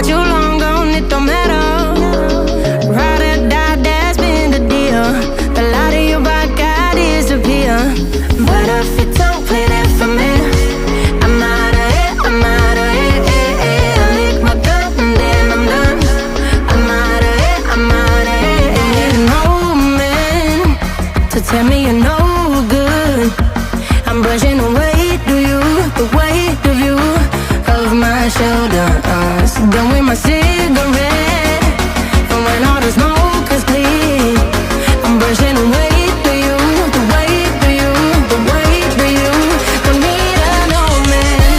about you long gone, it don't matter. Ride or die, that's been the deal. The light of your back, I disappear. But if you don't play that for me, I'm out of it, I'm out of it. I lick my gun and then I'm done. I'm out of it, I'm out of it. No man to tell me you're no good. I'm brushing away, do you, the weight of you, of my shoulders. Done with my cigarette, and when all the smoke is clear, I'm brushing away, do you, the weight of you, the weight of you. Don't need an old man.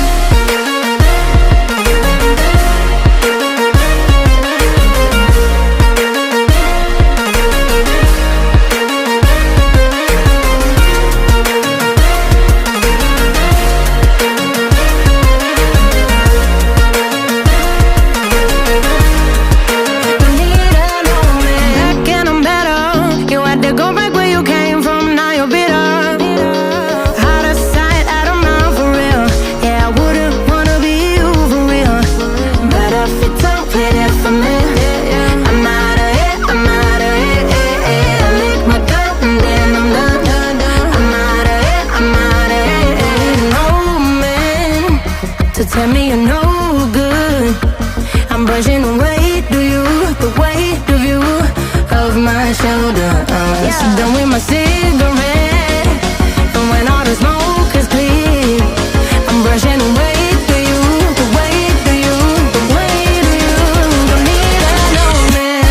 Tell me you're no good. I'm brushing away, do you, the weight of you, of my shoulders. Done with my cigarette, and when all the smoke is clear, I'm brushing away, do you, the weight of you, the weight of you. Don't need an old man.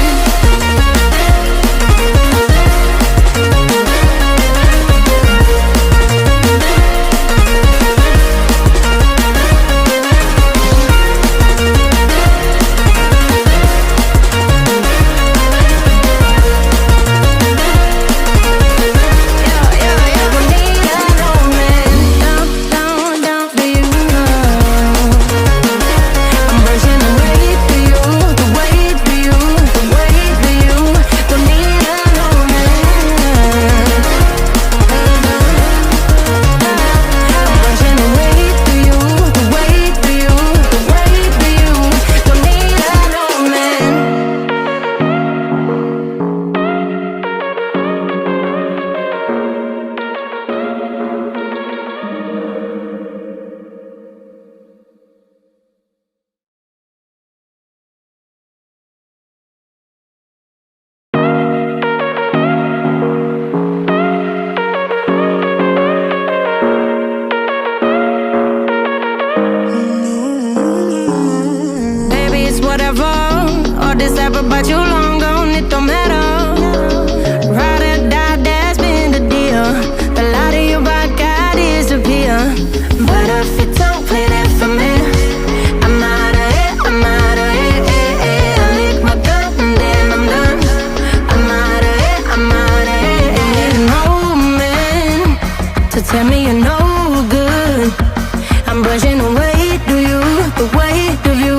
This app about you long gone, it don't matter. Ride or die, that's been the deal. The light of your back, I disappear. But if you don't play that for me, I'm out of it, I'm out of it. I lick my gun and then I'm done. I'm out of it, I'm out of it. No man to tell me you're no good. I'm brushing away, do you, the weight of you,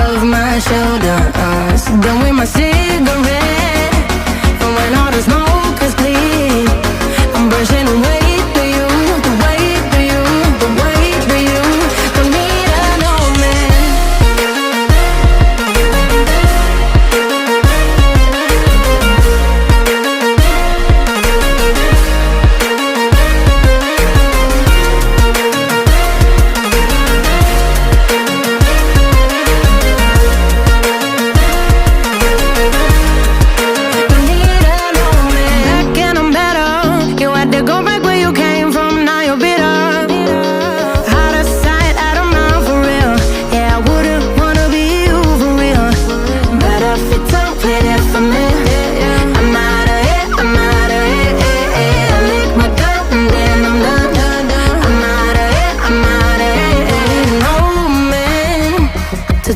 of my shoulders. Done with my cigarette, and when all the smoke is clear, I'm brushing away, do you, the weight of you, the weight of you. Don't need an old man.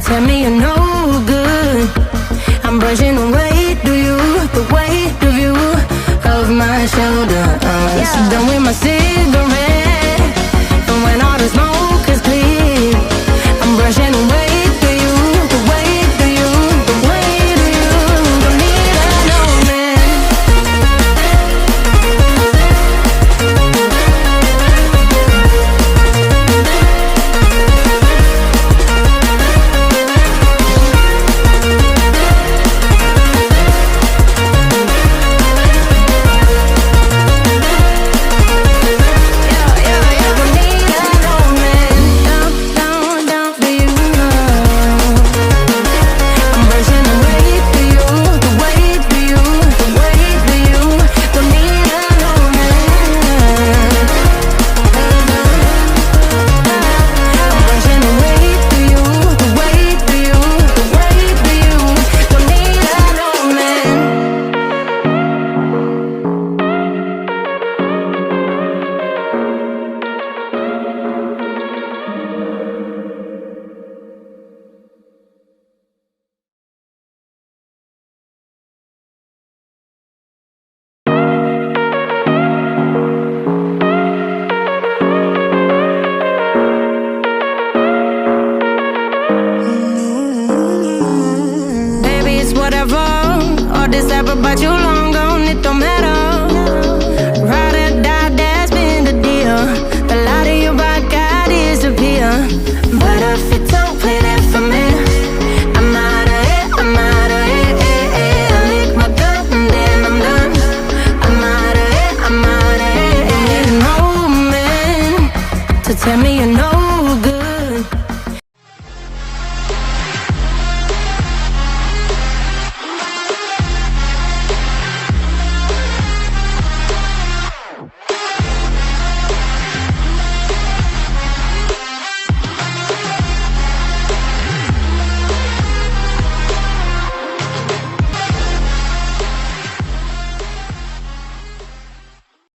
Tell me you're no good. I'm brushing away, do you, the weight of you, of my shoulders. Done with my city.